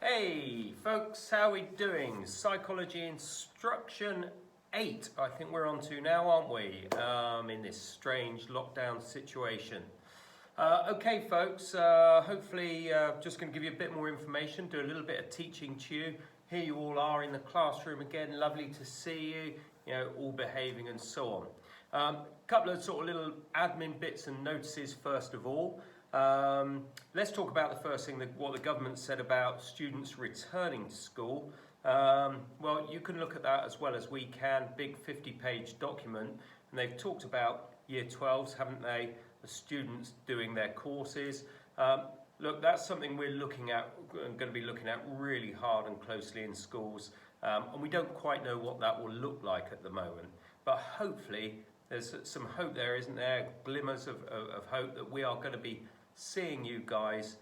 Hey folks, how are we doing? Psychology Instruction 8, I think we're on to now, aren't we? In this strange lockdown situation. Okay folks, hopefully just going to give you a bit more information, do a little bit of teaching to you. Here you all are in the classroom again, lovely to see you, all behaving and so on. Couple of sort of little admin bits and notices first of all. Let's talk about the first thing, what the government said about students returning to school. Well, you can look at that as well as we can, big 50-page document, and they've talked about year 12s, haven't they, the students doing their courses. Look, that's something we're looking at, going to be looking at really hard and closely in schools, and we don't quite know what that will look like at the moment, but hopefully there's some hope there, isn't there? Glimmers of hope that we are going to be seeing you guys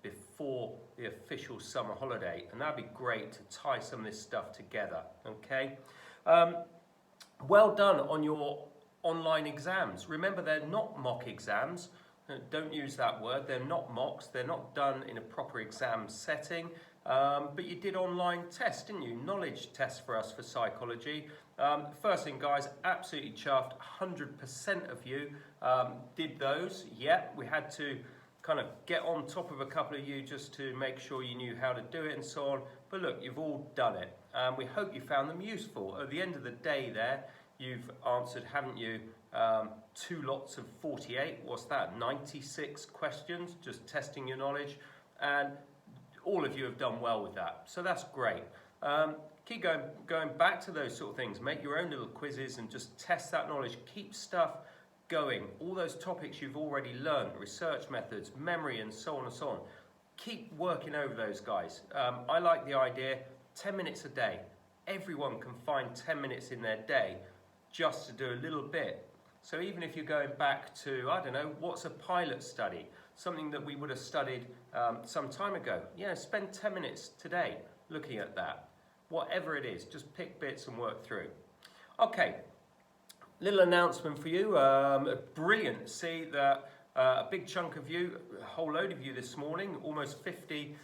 before the official summer holiday, and that'd be great to tie some of this stuff together. Okay, well done on your online exams. Remember, they're not mock exams. Don't use that word. They're not mocks. They're not done in a proper exam setting. But you did online tests, didn't you? Knowledge tests for us for psychology. First thing, guys, absolutely chuffed. 100% of you did those. Yeah, we had to kind of get on top of a couple of you just to make sure you knew how to do it and so on. But look, you've all done it. We hope you found them useful. At the end of the day there, you've answered, haven't you, 2 lots of 48. What's that? 96 questions, just testing your knowledge. And all of you have done well with that. So that's great. Keep going back to those sort of things. Make your own little quizzes and just test that knowledge. Keep stuff going. All those topics you've already learned, research methods, memory, and so on and so on. Keep working over those, guys. I like the idea, 10 minutes a day. Everyone can find 10 minutes in their day just to do a little bit. So even if you're going back to, I don't know, what's a pilot study? Something that we would have studied some time ago. Spend 10 minutes today looking at that. Whatever it is, just pick bits and work through. Okay, little announcement for you. Brilliant. See that a big chunk of you, a whole load of you this morning, almost 50,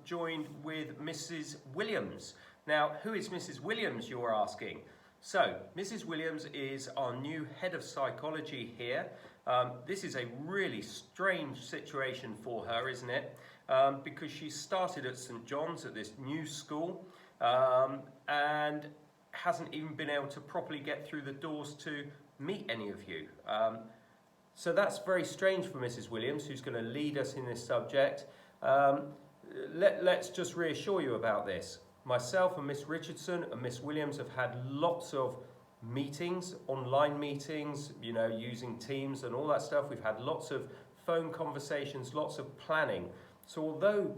joined with Mrs. Williams. Now, who is Mrs. Williams, you're asking? So, Mrs. Williams is our new head of psychology here. This is a really strange situation for her, isn't it? Because she started at St. John's at this new school and hasn't even been able to properly get through the doors to meet any of you. So that's very strange for Mrs. Williams, who's going to lead us in this subject. Let's just reassure you about this. Myself and Miss Richardson and Miss Williams have had lots of meetings, online meetings, using Teams and all that stuff. We've had lots of phone conversations, lots of planning. So although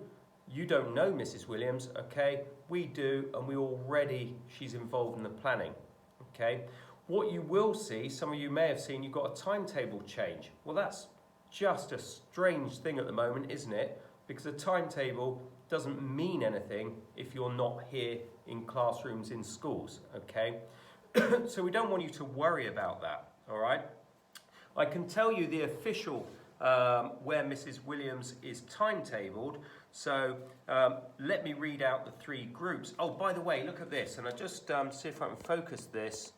you don't know Mrs. Williams, okay, we do, and she's involved in the planning, okay? What you will see, some of you may have seen, you've got a timetable change. Well, that's just a strange thing at the moment, isn't it? Because a timetable doesn't mean anything if you're not here in classrooms in schools, okay? So we don't want you to worry about that, all right? I can tell you the official where Mrs. Williams is timetabled. So let me read out the 3 groups. Oh, by the way, look at this, and I just see if I can focus this.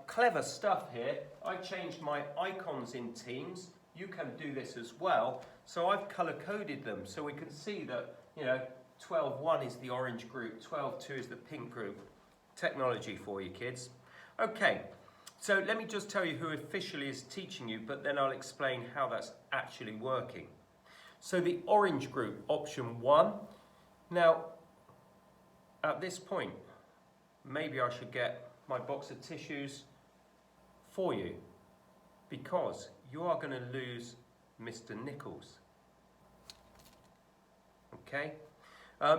Clever stuff here. I changed my icons in Teams. You can do this as well. So I've color-coded them so we can see that, 12.1 is the orange group, 12.2 is the pink group. Technology for you, kids. Okay, so let me just tell you who officially is teaching you, but then I'll explain how that's actually working. So the orange group, option 1. Now, at this point, maybe I should get my box of tissues for you, because you are going to lose Mr. Nichols. Okay?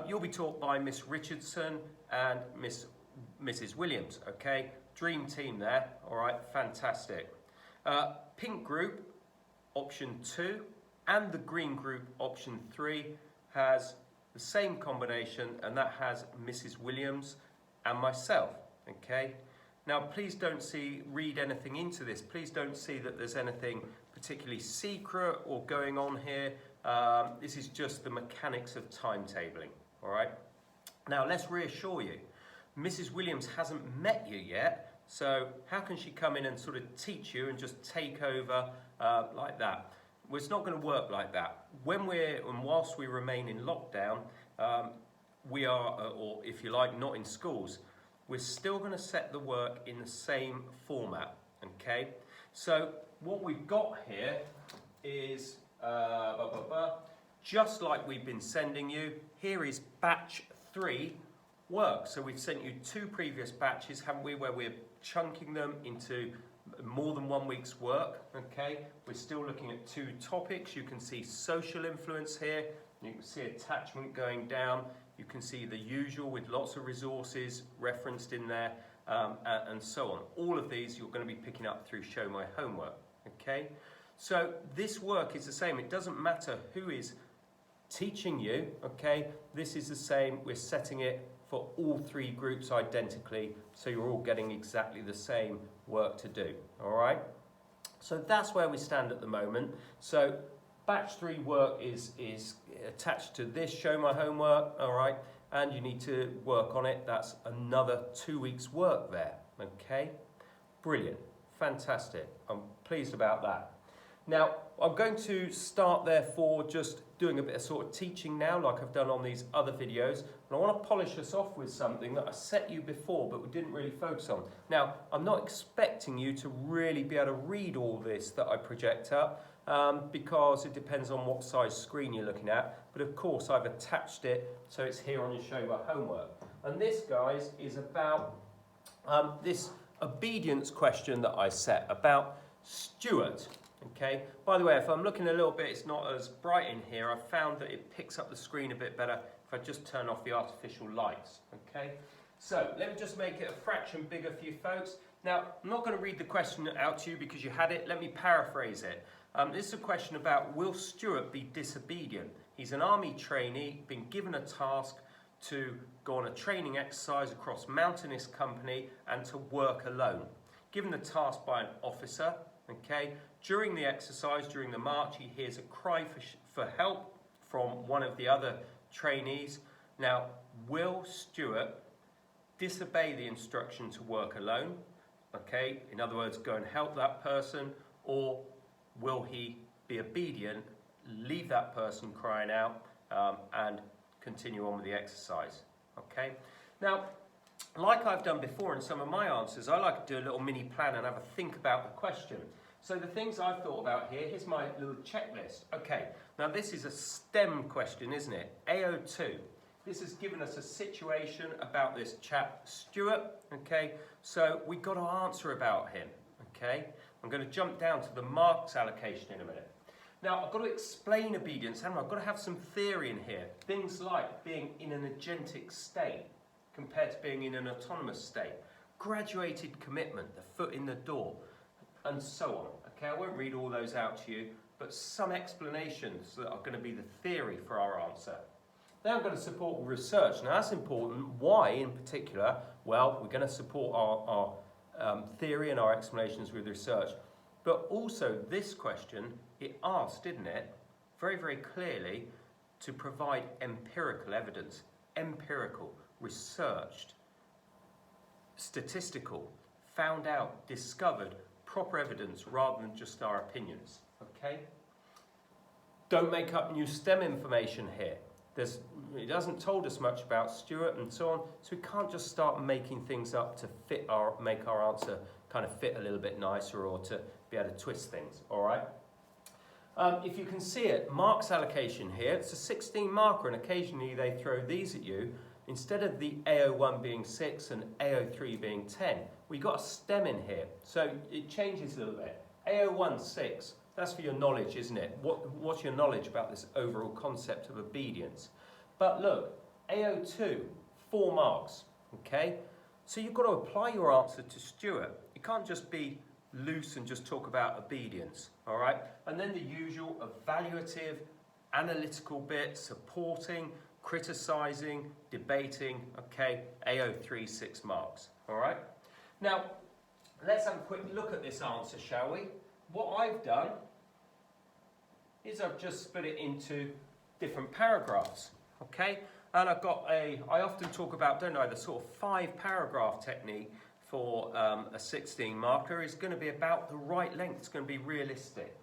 You'll be taught by Miss Richardson and Mrs. Williams, okay? Dream team there, all right, fantastic. Pink group, option 2, and the green group, option 3, has the same combination, and that has Mrs. Williams and myself, okay? Now, please don't read anything into this. Please don't see that there's anything particularly secret or going on here. This is just the mechanics of timetabling, all right? Now, let's reassure you, Mrs. Williams hasn't met you yet, so how can she come in and sort of teach you and just take over like that? Well, it's not going to work like that. Whilst we remain in lockdown, we are, or if you like, not in schools, we're still going to set the work in the same format, okay? So what we've got here is, just like we've been sending you, here is batch 3 work. So we've sent you 2 previous batches, haven't we, where we're chunking them into more than 1 week's work, okay? We're still looking at 2 topics. You can see social influence here. You can see attachment going down. You can see the usual with lots of resources referenced in there, and so on. All of these you're going to be picking up through Show My Homework, okay? So this work is the same. It doesn't matter who is teaching you, okay? This is the same. We're setting it for all 3 groups identically, so you're all getting exactly the same work to do, all right? So that's where we stand at the moment. So batch 3 work is attached to this Show My Homework, all right? And you need to work on it. That's another 2 weeks work there, okay? Brilliant, fantastic. I'm pleased about that. Now, I'm going to start therefore just doing a bit of sort of teaching now, like I've done on these other videos. And I want to polish us off with something that I set you before, but we didn't really focus on. Now, I'm not expecting you to really be able to read all this that I project up, because it depends on what size screen you're looking at. But of course, I've attached it, so it's here on your Show My Homework. And this, guys, is about this obedience question that I set about Stuart. Okay, by the way, if I'm looking a little bit, it's not as bright in here. I found that it picks up the screen a bit better if I just turn off the artificial lights. Okay, so let me just make it a fraction bigger for you folks. Now, I'm not going to read the question out to you because you had it. Let me paraphrase it. This is a question about, will Stuart be disobedient? He's an army trainee, been given a task to go on a training exercise across mountainous country and to work alone. Given the task by an officer, okay, during the exercise, during the march, he hears a cry for help from one of the other trainees. Now, will Stuart disobey the instruction to work alone? Okay, in other words, go and help that person, or will he be obedient, leave that person crying out, and continue on with the exercise? Okay, now, like I've done before in some of my answers, I like to do a little mini plan and have a think about the question. So the things I've thought about here, here's my little checklist. Okay, now this is a STEM question, isn't it? AO2. This has given us a situation about this chap, Stuart, okay? So we've got to answer about him, okay? I'm going to jump down to the marks allocation in a minute. Now, I've got to explain obedience, haven't I? I've got to have some theory in here. Things like being in an agentic state compared to being in an autonomous state. Graduated commitment, the foot in the door, and so on. Okay, I won't read all those out to you, but some explanations that are going to be the theory for our answer. Then I'm going to support research. Now that's important. Why in particular? Well, we're going to support our theory and our explanations with research. But also this question, it asked, didn't it, very, very clearly, to provide empirical evidence. Empirical, researched, statistical, found out, discovered, proper evidence rather than just our opinions, okay? Don't make up new STEM information here. It hasn't told us much about Stuart and so on, so we can't just start making things up to make our answer kind of fit a little bit nicer or to be able to twist things, all right? If you can see it, marks allocation here, it's a 16 marker, and occasionally they throw these at you. Instead of the AO1 being 6 and AO3 being 10, we got a STEM in here, so it changes a little bit. AO1 6, that's for your knowledge, isn't it? What's your knowledge about this overall concept of obedience? But look, AO2, 4 marks, okay? So you've got to apply your answer to Stuart. It can't just be loose and just talk about obedience, all right? And then the usual evaluative, analytical bit, supporting, criticising, debating, okay, AO3, 6 marks, all right? Now, let's have a quick look at this answer, shall we? What I've done is I've just split it into different paragraphs, okay? And I often talk about, don't I, the sort of 5-paragraph technique for a 16 marker is going to be about the right length. It's going to be realistic.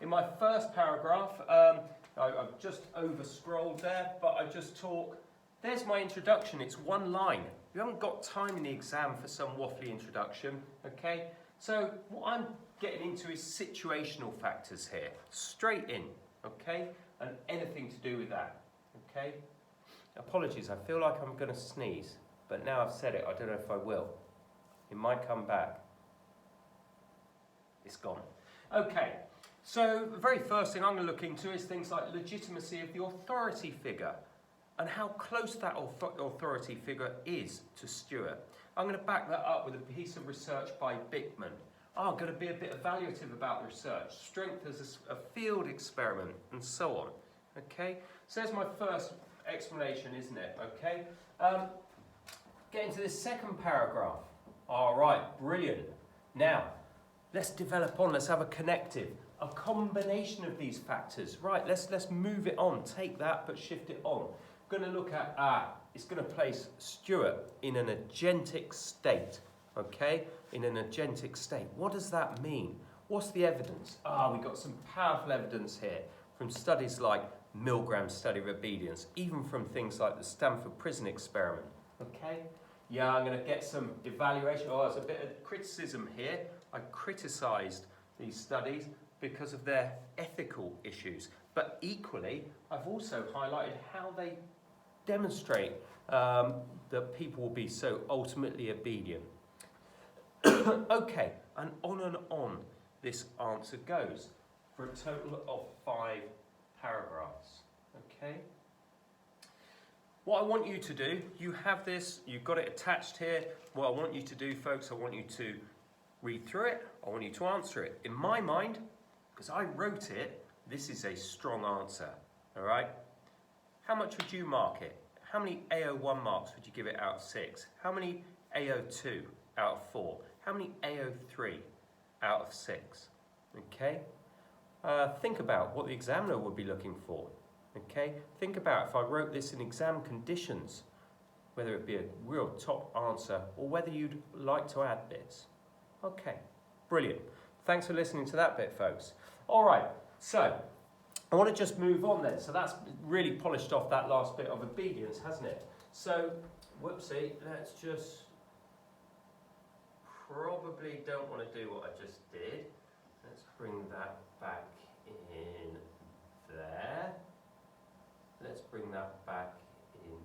In my first paragraph, I've just over-scrolled there, but I just talk, there's my introduction. It's one line. You haven't got time in the exam for some waffly introduction, okay? So what I'm getting into is situational factors here, straight in, okay? And anything to do with that, okay? Apologies, I feel like I'm going to sneeze, but now I've said it, I don't know if I will. It might come back. It's gone. Okay, so the very first thing I'm going to look into is things like legitimacy of the authority figure and how close that authority figure is to Stewart. I'm going to back that up with a piece of research by Bickman. I'm going to be a bit evaluative about the research, strength as a field experiment, and so on. Okay, so there's my first explanation, isn't it? Okay, get into this second paragraph. All right, brilliant. Now, let's develop on, let's have a connective, a combination of these factors. Right, let's move it on, take that but shift it on. Going to look at, it's going to place Stewart in an agentic state, okay? In an agentic state. What does that mean? What's the evidence? We've got some powerful evidence here from studies like Milgram's study of obedience, even from things like the Stanford Prison Experiment, okay? Yeah, I'm going to get some evaluation. There's a bit of criticism here. I criticised these studies because of their ethical issues. But equally, I've also highlighted how they demonstrate that people will be so ultimately obedient. Okay, and on this answer goes for a total of 5 paragraphs. Okay? What I want you to do, you have this, you've got it attached here. What I want you to do, folks, I want you to read through it. I want you to answer it. In my mind, because I wrote it, this is a strong answer. All right? How much would you mark it? How many AO1 marks would you give it out of 6? How many AO2 out of 4? How many AO3 out of 6? Okay? Think about what the examiner would be looking for. Okay? Think about if I wrote this in exam conditions, whether it be a real top answer or whether you'd like to add bits. Okay, brilliant. Thanks for listening to that bit, folks. All right, so I want to just move on then. So that's really polished off that last bit of obedience, hasn't it? So, whoopsie, let's just, probably don't want to do what I just did. Let's bring that back in there. Let's bring that back in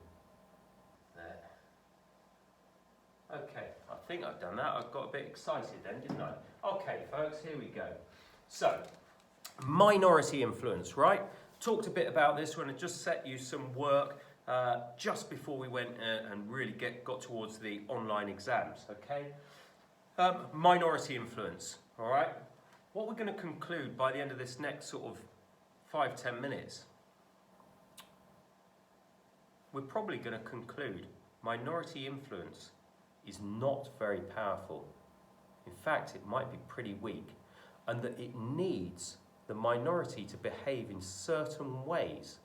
there. Okay, I think I've done that. I got a bit excited then, didn't I? Okay, folks, here we go. So, minority influence, right? Talked a bit about this when I just set you some work just before we went and really got towards the online exams, okay? Minority influence, all right? What we're going to conclude by the end of this next sort of 5-10 minutes, we're probably going to conclude minority influence is not very powerful. In fact, it might be pretty weak, and that it needs the minority to behave in certain ways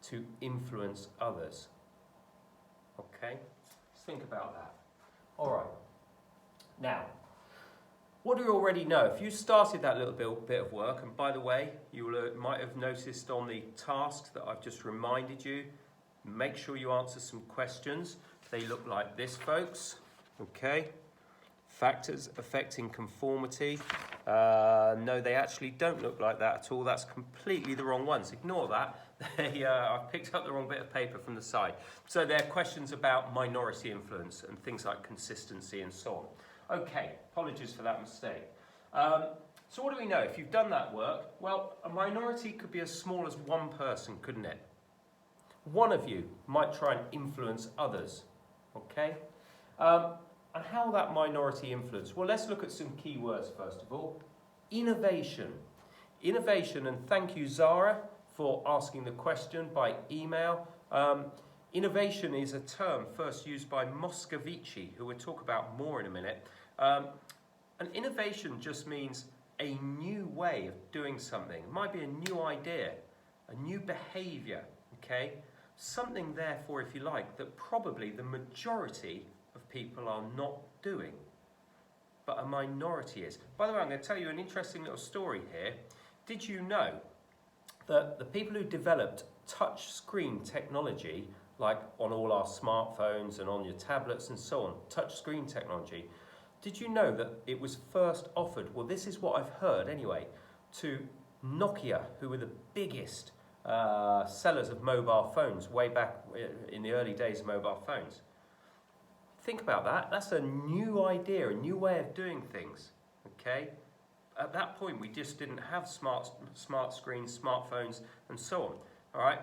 to influence others. Okay? Let's think about that. All right. Now, what do you already know? If you started that little bit of work, and by the way, you might have noticed on the tasks that I've just reminded you, make sure you answer some questions. They look like this, folks. Okay? Factors affecting conformity. No, they actually don't look like that at all. That's completely the wrong ones. Ignore that. I've picked up the wrong bit of paper from the side. So they're questions about minority influence and things like consistency and so on. Okay, apologies for that mistake. So what do we know? If you've done that work, well, a minority could be as small as one person, couldn't it? One of you might try and influence others, okay? And how that minority influence? Well, let's look at some key words first of all. Innovation. Innovation, and thank you, Zara, for asking the question by email. Innovation is a term first used by Moscovici, who we'll talk about more in a minute. And innovation just means a new way of doing something. It might be a new idea, a new behavior, okay? Something, therefore, if you like, that probably the majority of people are not doing, but a minority is. By the way, I'm going to tell you an interesting little story here. Did you know that the people who developed touch screen technology, like on all our smartphones and on your tablets and so on, touch screen technology, did you know that it was first offered, well, this is what I've heard anyway, to Nokia, who were the biggest sellers of mobile phones way back in the early days of mobile phones. Think about that. That's a new idea, a new way of doing things, okay? At that point, we just didn't have smart screens, smartphones, and so on, all right?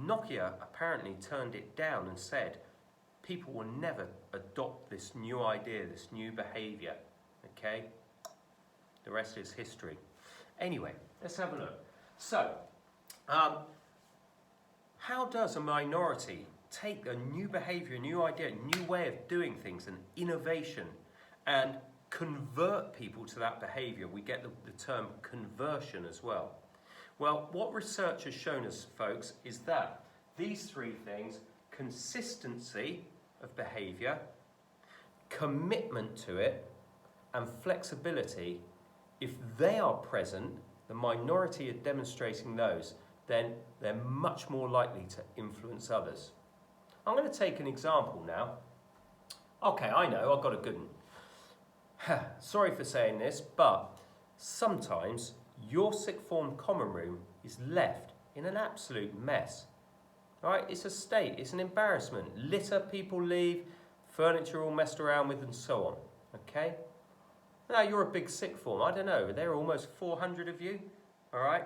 Nokia apparently turned it down and said, people will never adopt this new idea, this new behavior, okay? The rest is history. Anyway, let's have a look. So, how does a minority take a new behavior, a new idea, a new way of doing things, an innovation, and convert people to that behavior? We get the term conversion as well. Well, what research has shown us, folks, is that these three things, consistency of behavior, commitment to it, and flexibility, if they are present, the minority are demonstrating those, then they're much more likely to influence others. I'm going to take an example now. Okay, I know, I've got a good one. Sorry for saying this, but sometimes your sixth form common room is left in an absolute mess. All right, it's a state, it's an embarrassment. Litter, people leave, furniture all messed around with, and so on. Okay? Now you're a big sixth form. I don't know. There are almost 400 of you. All right.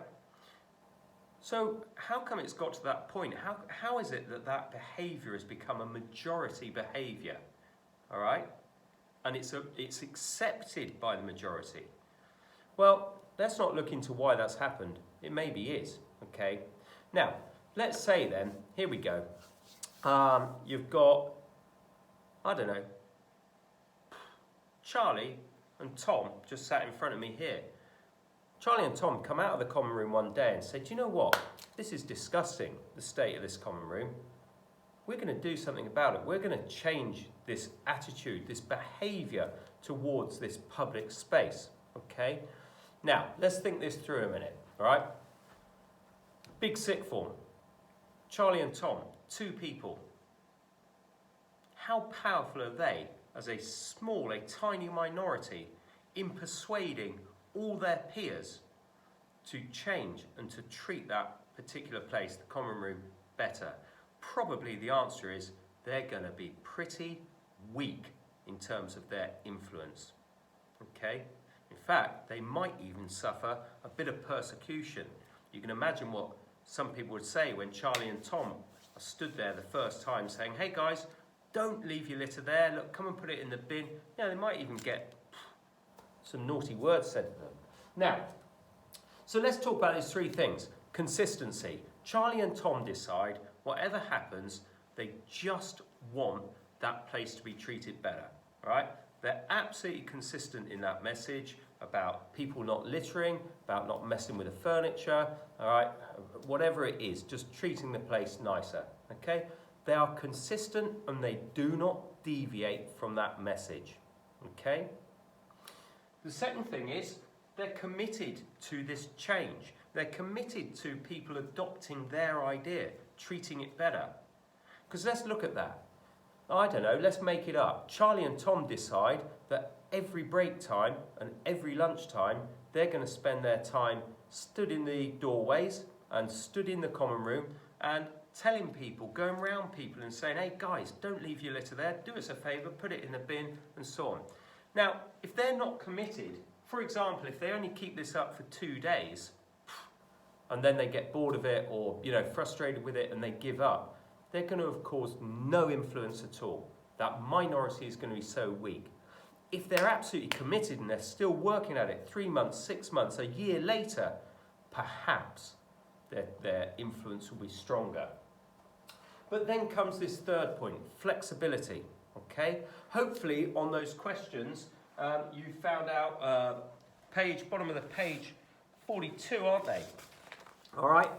So how come it's got to that point? How is it that behaviour has become a majority behaviour? All right, and it's accepted by the majority. Well, let's not look into why that's happened. It maybe is. Okay. Now let's say then, here we go. You've got, I don't know, Charlie and Tom just sat in front of me here. Charlie and Tom come out of the common room one day and say, do you know what? This is disgusting, the state of this common room. We're going to do something about it. We're going to change this attitude, this behaviour towards this public space. Okay? Now, let's think this through a minute. All right? Big sixth form. Charlie and Tom, two people. How powerful are they as a small, a tiny minority in persuading all their peers to change and to treat that particular place, the common room, better? Probably the answer is they're going to be pretty weak in terms of their influence. Okay? In fact, they might even suffer a bit of persecution. You can imagine what some people would say when Charlie and Tom are stood there the first time saying, hey guys, don't leave your litter there, look, come and put it in the bin. You know, they might even get some naughty words said to them. Now, so let's talk about these three things. Consistency. Charlie and Tom decide, whatever happens, they just want that place to be treated better. All right? They're absolutely consistent in that message about people not littering, about not messing with the furniture, all right? Whatever it is, just treating the place nicer, okay? They are consistent and they do not deviate from that message, okay? The second thing is they're committed to this change. They're committed to people adopting their idea, treating it better. Because let's look at that. I don't know, let's make it up. Charlie and Tom decide that every break time and every lunchtime, they're going to spend their time stood in the doorways and stood in the common room and telling people, going around people and saying, hey guys, don't leave your litter there, do us a favour, put it in the bin, and so on. Now, if they're not committed, for example, if they only keep this up for 2 days and then they get bored of it or, you know, frustrated with it and they give up, they're going to have caused no influence at all. That minority is going to be so weak. If they're absolutely committed and they're still working at it 3 months, 6 months, a year later, perhaps their influence will be stronger. But then comes this third point, flexibility. Okay? Hopefully on those questions you found out bottom of the page 42, aren't they? All right.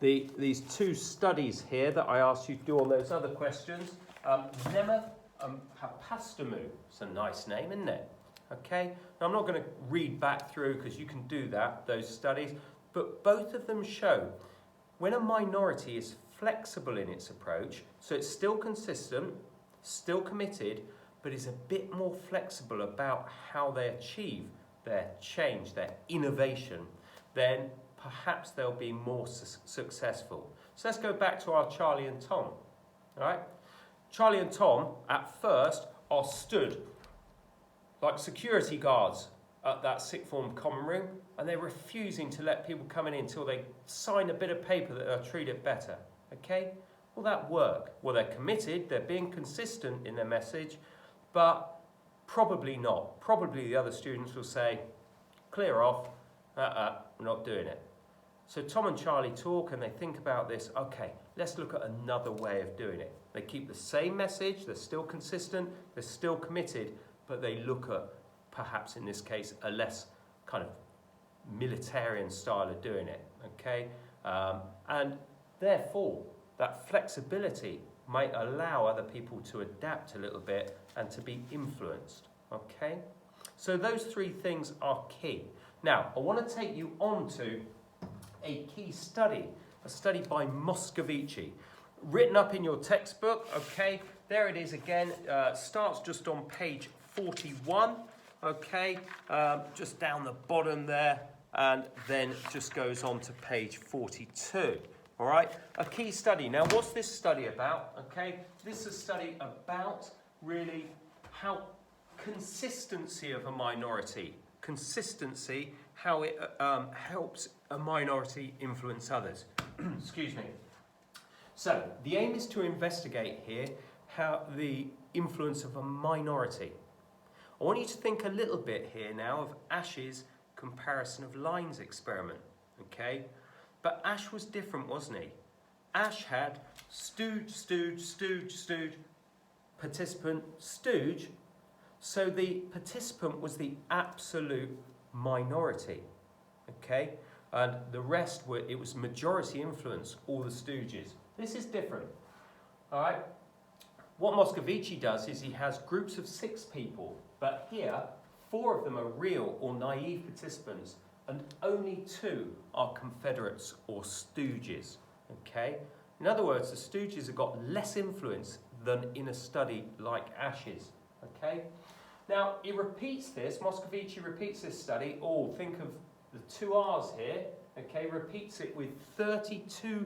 These two studies here that I asked you to do on those other questions, Nemeth and Hapastamu. It's a nice name, isn't it? Okay. Now, I'm not going to read back through because you can do that, those studies, but both of them show when a minority is flexible in its approach, so it's still consistent, still committed, but is a bit more flexible about how they achieve their change, their innovation, then perhaps they'll be more successful. So let's go back to our Charlie and Tom. All right? Charlie and Tom, at first, are stood like security guards at that sixth form common room, and they're refusing to let people come in until they sign a bit of paper that they'll treat it better. Okay? Will that work? Well, they're committed, they're being consistent in their message, but probably not. Probably the other students will say, clear off, we're not doing it. So Tom and Charlie talk and they think about this, okay, let's look at another way of doing it. They keep the same message, they're still consistent, they're still committed, but they look at, perhaps in this case, a less kind of militarian style of doing it, okay? And therefore, that flexibility might allow other people to adapt a little bit and to be influenced, okay? So those three things are key. Now, I want to take you on to a key study, a study by Moscovici, written up in your textbook, okay? There it is again, starts just on page 41, okay? Just down the bottom there, and then just goes on to page 42. All right, a key study. Now, what's this study about? Okay, this is a study about really how consistency of a minority, how it helps a minority influence others. Excuse me. So, the aim is to investigate here how the influence of a minority. I want you to think a little bit here now of Ash's comparison of lines experiment. Okay. But Ash was different, wasn't he? Ash had stooge, participant, stooge. So the participant was the absolute minority, okay? And the rest it was majority influence, all the stooges. This is different, all right? What Moscovici does is he has groups of 6 people, but here, 4 of them are real or naive participants, and only 2 are Confederates or stooges, okay? In other words, the stooges have got less influence than in a study like Ash's, okay? Now, he repeats this, Moscovici repeats this study, think of the 2 R's here, okay? Repeats it with 32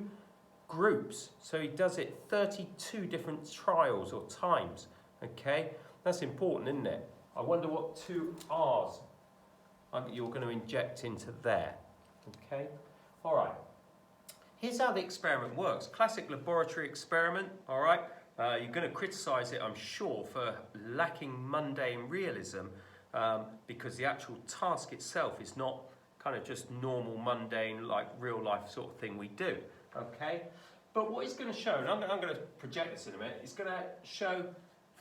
groups, so he does it 32 different trials or times, okay? That's important, isn't it? I wonder what 2 R's you're going to inject into there, okay? All right. Here's how the experiment works. Classic laboratory experiment, all right? You're going to criticise it, I'm sure, for lacking mundane realism because the actual task itself is not kind of just normal, mundane, like real life sort of thing we do, okay? But what it's going to show, and I'm going to project this in a minute, it's going to show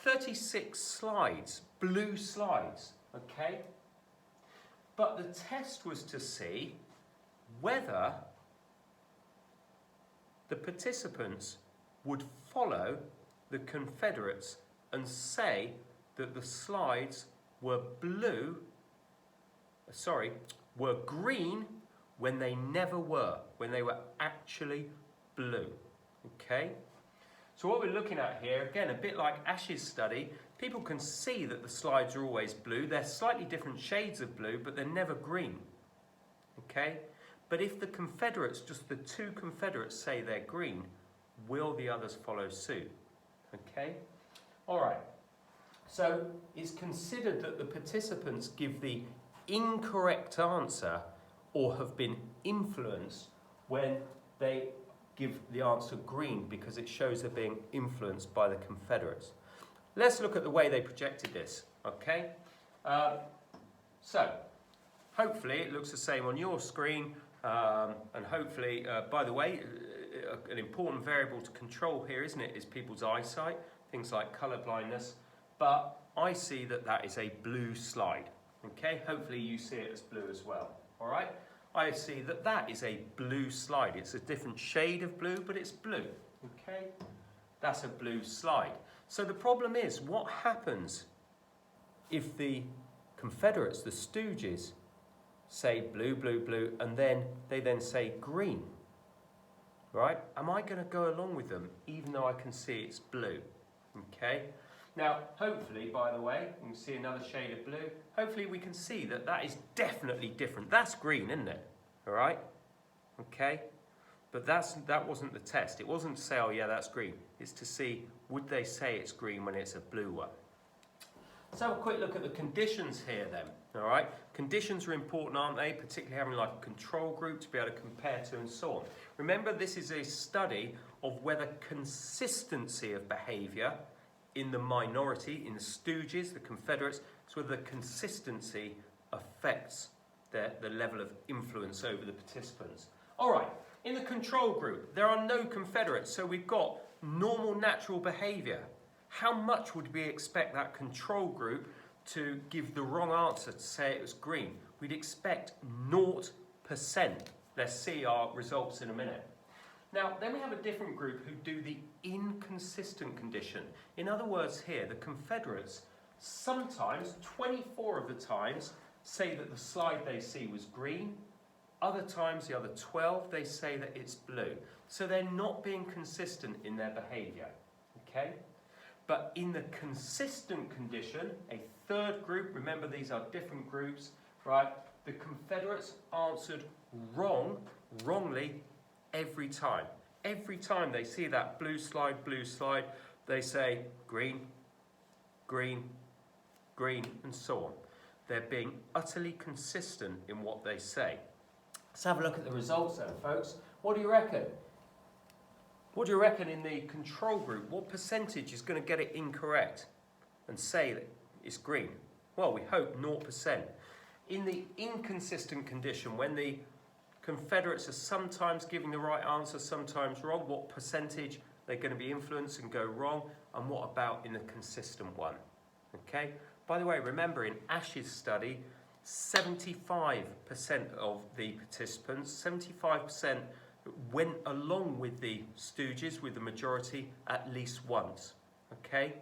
36 slides, blue slides, okay? But the test was to see whether the participants would follow the Confederates and say that the slides were green when they never were, when they were actually blue, okay? So what we're looking at here, again, a bit like Ash's study, people can see that the slides are always blue. They're slightly different shades of blue, but they're never green, okay? But if the Confederates, just the 2 Confederates say they're green, will the others follow suit, okay? All right, so it's considered that the participants give the incorrect answer or have been influenced when they give the answer green because it shows they're being influenced by the Confederates. Let's look at the way they projected this, okay? So, hopefully it looks the same on your screen, and hopefully, by the way, an important variable to control here, isn't it, is people's eyesight, things like colour blindness, but I see that that is a blue slide, Okay, hopefully you see it as blue as well. All right, I see that that is a blue slide. It's a different shade of blue, but it's blue. Okay, that's a blue slide. So the problem is, what happens if the Confederates, the Stooges, say blue, blue, blue, and then they say green? Right? Am I going to go along with them even though I can see it's blue? Okay. Now, hopefully, by the way, you can see another shade of blue. Hopefully we can see that that is definitely different. That's green, isn't it? All right? Okay. But that wasn't the test. It wasn't to say, oh yeah, that's green. It's to see, would they say it's green when it's a blue one? Let's have a quick look at the conditions here then. All right, conditions are important, aren't they? Particularly having like a control group to be able to compare to and so on. Remember, this is a study of whether consistency of behaviour in the minority, in the Stooges, the Confederates, so whether the consistency affects the level of influence over the participants. All right, in the control group, there are no Confederates, so we've got normal natural behaviour. How much would we expect that control group to give the wrong answer, to say it was green? We'd expect 0%. Let's see our results in a minute. Now, then we have a different group who do the inconsistent condition. In other words here, the Confederates sometimes, 24 of the times, say that the slide they see was green. Other times, the other 12, they say that it's blue. So they're not being consistent in their behaviour, okay? But in the consistent condition, a third group, remember these are different groups, right? The Confederates answered wrongly every time. Every time they see that blue slide, they say green, green, green, and so on. They're being utterly consistent in what they say. Let's have a look at the results then, folks. What do you reckon? What do you reckon in the control group? What percentage is going to get it incorrect and say that it's green? Well, we hope 0%. In the inconsistent condition, when the Confederates are sometimes giving the right answer, sometimes wrong, what percentage they're going to be influenced and go wrong? And what about in the consistent one? Okay. By the way, remember in Ash's study, 75% of the participants, 75% went along with the Stooges, with the majority, at least once, okay?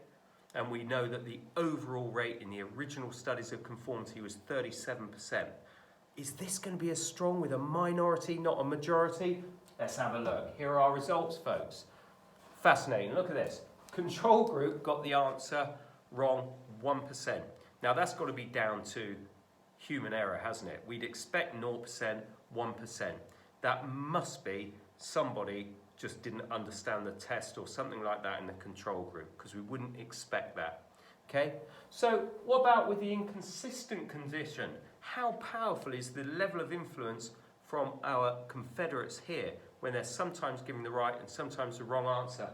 And we know that the overall rate in the original studies of conformity was 37%. Is this going to be as strong with a minority, not a majority? Let's have a look. Here are our results, folks. Fascinating, look at this. Control group got the answer wrong 1%. Now that's got to be down to human error, hasn't it? We'd expect 0%, 1%. That must be somebody just didn't understand the test or something like that in the control group, because we wouldn't expect that. Okay, so what about with the inconsistent condition? How powerful is the level of influence from our Confederates here when they're sometimes giving the right and sometimes the wrong answer?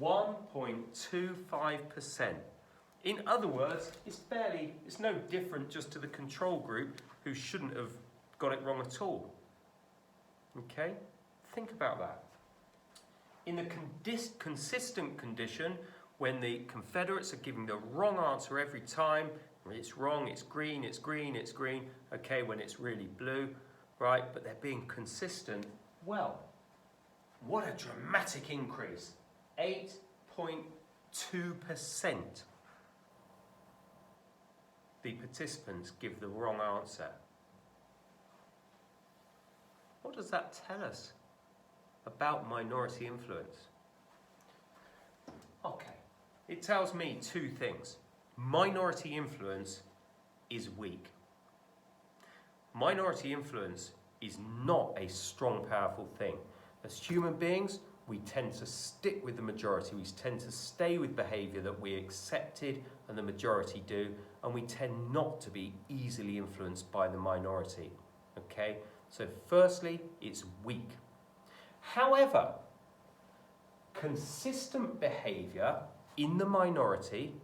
1.25%. In other words, it's no different just to the control group who shouldn't have got it wrong at all. Okay, think about that. In the consistent condition, when the Confederates are giving the wrong answer every time, it's wrong, it's green, it's green, it's green, okay, when it's really blue, right, but they're being consistent, well, what a dramatic increase. 8.2%. The participants give the wrong answer. What does that tell us about minority influence? Okay, it tells me two things. Minority influence is weak. Minority influence is not a strong, powerful thing. As human beings, we tend to stick with the majority. We tend to stay with behaviour that we accepted and the majority do, and we tend not to be easily influenced by the minority. Okay? So firstly, it's weak. However, consistent behaviour in the minority,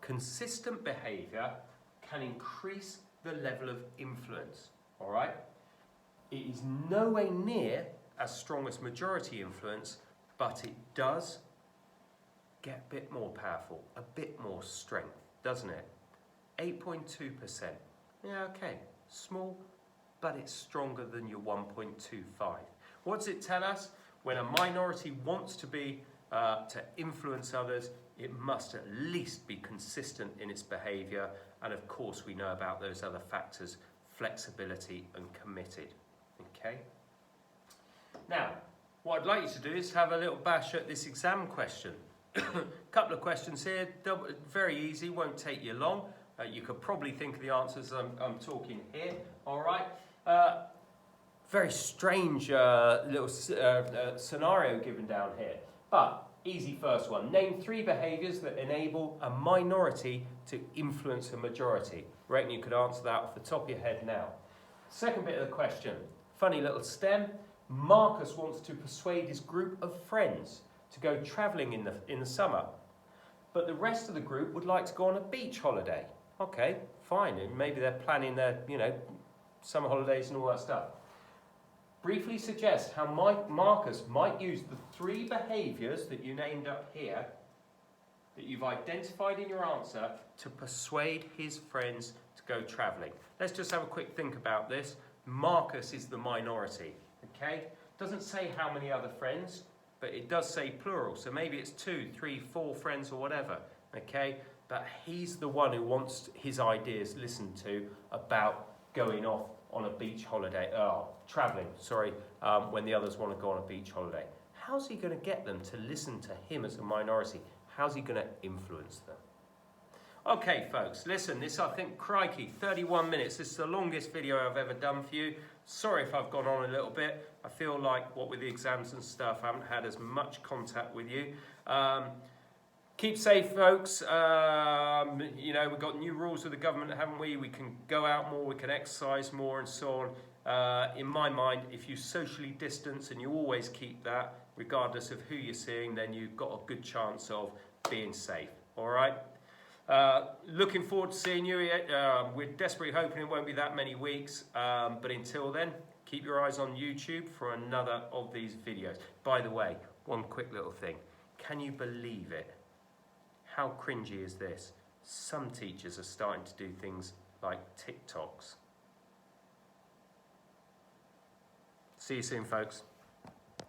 consistent behaviour can increase the level of influence, all right? It is nowhere near as strong as majority influence, but it does get a bit more powerful, a bit more strength, doesn't it? 8.2%. Yeah, okay, small, but it's stronger than your 1.25. What does it tell us? When a minority wants to influence others, it must at least be consistent in its behaviour, and of course we know about those other factors, flexibility and committed. Okay? Now, what I'd like you to do is have a little bash at this exam question. Couple of questions here, very easy, won't take you long. You could probably think of the answers I'm talking here, all right? Very strange little scenario given down here, but easy first one. Name 3 behaviours that enable a minority to influence a majority. Reckon you could answer that off the top of your head now. Second bit of the question, funny little stem. Marcus wants to persuade his group of friends to go travelling in the summer, but the rest of the group would like to go on a beach holiday. Okay, fine, and maybe they're planning their, summer holidays and all that stuff. Briefly suggest how Marcus might use the 3 behaviours that you named up here, that you've identified in your answer, to persuade his friends to go travelling. Let's just have a quick think about this. Marcus is the minority, okay? Doesn't say how many other friends, but it does say plural, so maybe it's 2, 3, 4 friends or whatever, okay? But he's the one who wants his ideas listened to about going off on a beach holiday, travelling, when the others want to go on a beach holiday. How's he going to get them to listen to him as a minority? How's he going to influence them? Okay, folks, listen, this, I think, crikey, 31 minutes. This is the longest video I've ever done for you. Sorry if I've gone on a little bit. I feel like, what with the exams and stuff, I haven't had as much contact with you. Keep safe, folks. We've got new rules with the government, haven't we? We can go out more, we can exercise more and so on. In my mind, if you socially distance and you always keep that, regardless of who you're seeing, then you've got a good chance of being safe, all right? Looking forward to seeing you. We're desperately hoping it won't be that many weeks, but until then, keep your eyes on YouTube for another of these videos. By the way, one quick little thing. Can you believe it? How cringy is this? Some teachers are starting to do things like TikToks. See you soon, folks.